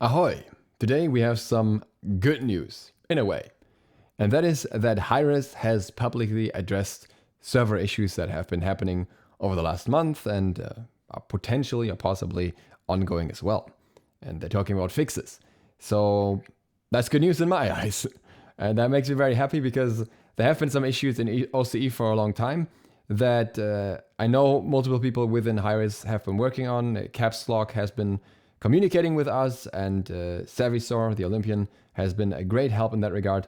Ahoy! Today we have some good news, in a way. And that is that Hi-Res has publicly addressed server issues that have been happening over the last month and are potentially or possibly ongoing as well. And they're talking about fixes. So that's good news in my eyes. And that makes me very happy because there have been some issues in OCE for a long time that I know multiple people within Hi-Res have been working on. Caps Lock has been communicating with us, and Savisor, the Olympian, has been a great help in that regard.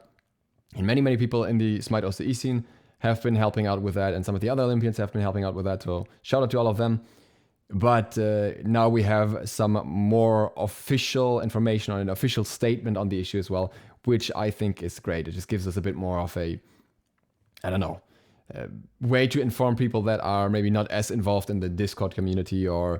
And many people in the SMITE OCE scene have been helping out with that, and some of the other Olympians have been helping out with that, so shout out to all of them. But now we have some more official information on an official statement on the issue as well, which I think is great. It just gives us a bit more of a, way to inform people that are maybe not as involved in the Discord community or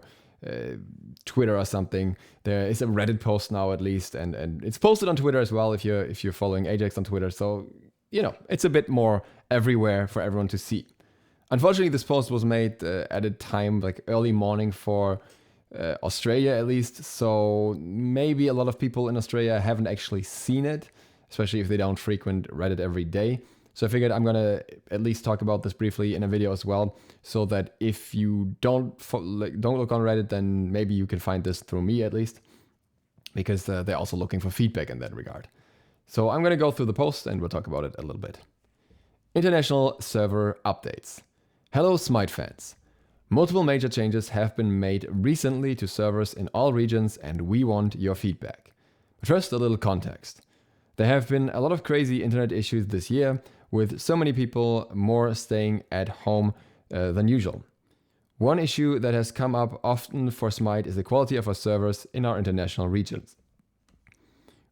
Twitter or something. There is a Reddit post now at least, and it's posted on Twitter as well if you're following Ajax on Twitter. So it's a bit more everywhere for everyone to see. Unfortunately, this post was made at a time like early morning for Australia at least. So maybe a lot of people in Australia haven't actually seen it, especially if they don't frequent Reddit every day. So I figured I'm going to at least talk about this briefly in a video as well, so that if you don't look on Reddit, then maybe you can find this through me at least, because they're also looking for feedback in that regard. So I'm going to go through the post and we'll talk about it a little bit. International server updates. Hello SMITE fans. Multiple major changes have been made recently to servers in all regions, and we want your feedback. But first, a little context. There have been a lot of crazy internet issues this year, with so many people more staying at home than usual. One issue that has come up often for SMITE is the quality of our servers in our international regions.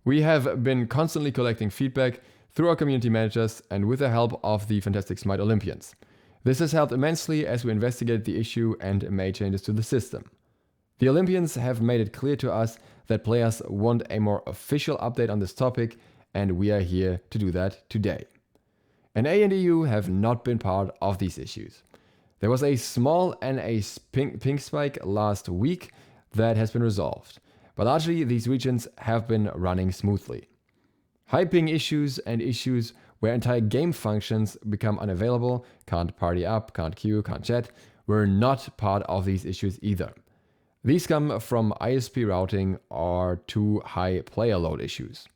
We have been constantly collecting feedback through our community managers and with the help of the fantastic SMITE Olympians. This has helped immensely as we investigated the issue and made changes to the system. The Olympians have made it clear to us that players want a more official update on this topic, and we are here to do that today. NA and EU have not been part of these issues. There was a small NA ping spike last week that has been resolved, but largely these regions have been running smoothly. High ping issues and issues where entire game functions become unavailable, can't party up, can't queue, can't chat, were not part of these issues either. These come from ISP routing or too high player load issues.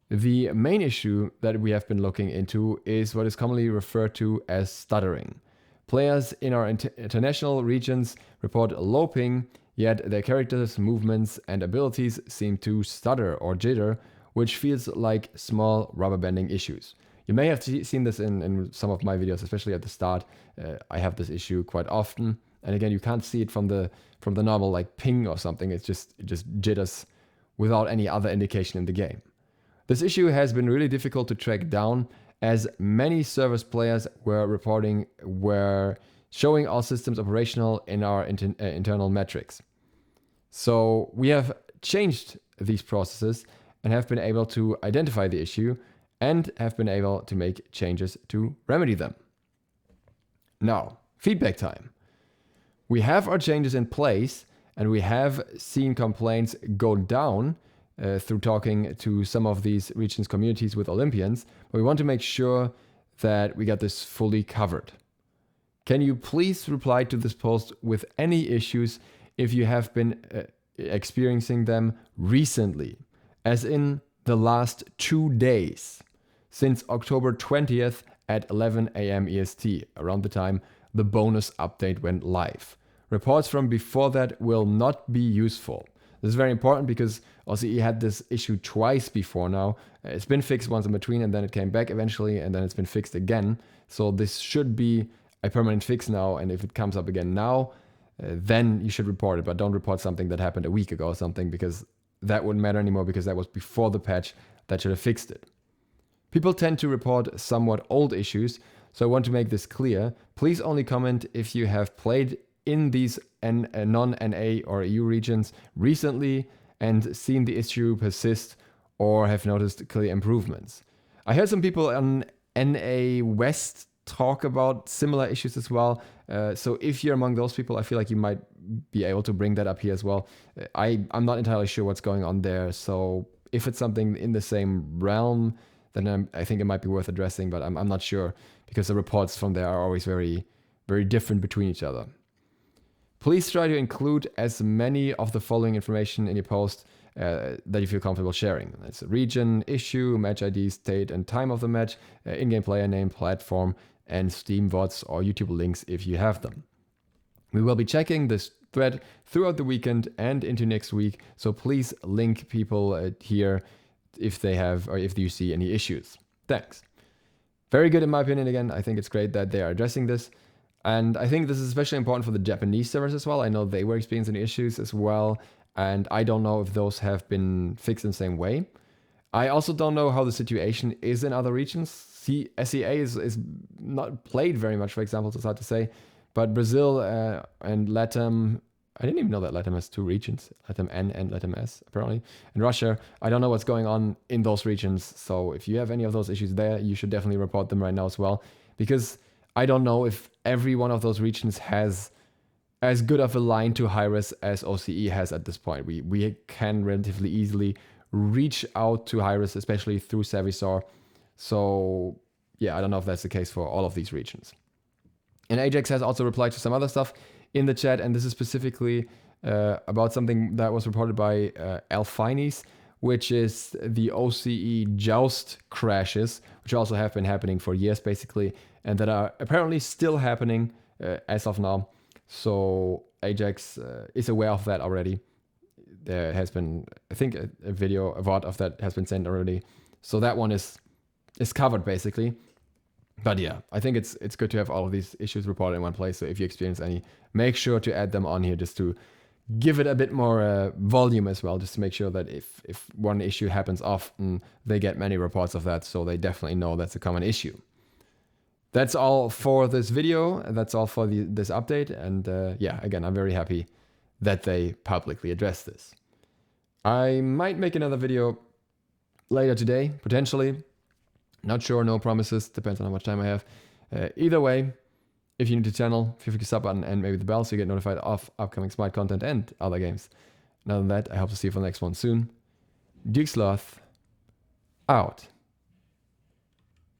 The main issue that we have been looking into is what is commonly referred to as stuttering. Players in our international regions report low ping, yet their characters' movements and abilities seem to stutter or jitter, which feels like small rubber banding issues. You may have seen this in some of my videos, especially at the start. I have this issue quite often, and again, you can't see it from the normal like ping or something. It just jitters without any other indication in the game. This issue has been really difficult to track down, as many service players were showing all systems operational in our internal metrics. So we have changed these processes and have been able to identify the issue and have been able to make changes to remedy them. Now, feedback time. We have our changes in place, and we have seen complaints go down through talking to some of these regions' communities with Olympians, but we want to make sure that we got this fully covered. Can you please reply to this post with any issues if you have been experiencing them recently, as in the last 2 days, since October 20th at 11 AM EST, around the time the bonus update went live. Reports from before that will not be useful. This is very important because OCE had this issue twice before now. It's been fixed once in between, and then it came back eventually, and then it's been fixed again. So this should be a permanent fix now, and if it comes up again now, then you should report it, but don't report something that happened a week ago or something, because that wouldn't matter anymore, because that was before the patch that should have fixed it. People tend to report somewhat old issues, so I want to make this clear. Please only comment if you have played in these non-NA or EU regions recently and seen the issue persist or have noticed clear improvements. I heard some people on NA West talk about similar issues as well. So if you're among those people, I feel like you might be able to bring that up here as well. I'm not entirely sure what's going on there. So if it's something in the same realm, then I think it might be worth addressing, but I'm not sure because the reports from there are always very, very different between each other. Please try to include as many of the following information in your post that you feel comfortable sharing. It's a region, issue, match ID, state and time of the match, in-game player name, platform, and Steam VODs or YouTube links if you have them. We will be checking this thread throughout the weekend and into next week, so please link people here if they have or if you see any issues. Thanks. Very good in my opinion. Again, I think it's great that they are addressing this. And I think this is especially important for the Japanese servers as well. I know they were experiencing issues as well, and I don't know if those have been fixed in the same way. I also don't know how the situation is in other regions. SEA is not played very much, for example, it's hard to say. But Brazil and LATAM, I didn't even know that LATAM has two regions, LATAM N and LATAM S, apparently. And Russia, I don't know what's going on in those regions. So if you have any of those issues there, you should definitely report them right now as well. Because I don't know if every one of those regions has as good of a line to Hi-Res as OCE has at this point. We can relatively easily reach out to Hi-Res, especially through Savisaur. So yeah, I don't know if that's the case for all of these regions. And Ajax has also replied to some other stuff in the chat, and this is specifically about something that was reported by Alphines, which is the OCE Joust crashes, which also have been happening for years basically, and that are apparently still happening as of now. So Ajax is aware of that already. There has been, I think, a video, a VOD of that has been sent already. So that one is covered basically. But yeah, I think it's good to have all of these issues reported in one place. So if you experience any, make sure to add them on here just to give it a bit more volume as well, just to make sure that if one issue happens often, they get many reports of that. So they definitely know that's a common issue. That's all for this video. That's all for this update. And yeah, again, I'm very happy that they publicly addressed this. I might make another video later today, potentially. Not sure, no promises, depends on how much time I have. Either way, if you're new to the channel, feel free to sub button and maybe the bell so you get notified of upcoming SMITE content and other games. And other than that, I hope to see you for the next one soon. ZiSotto, out.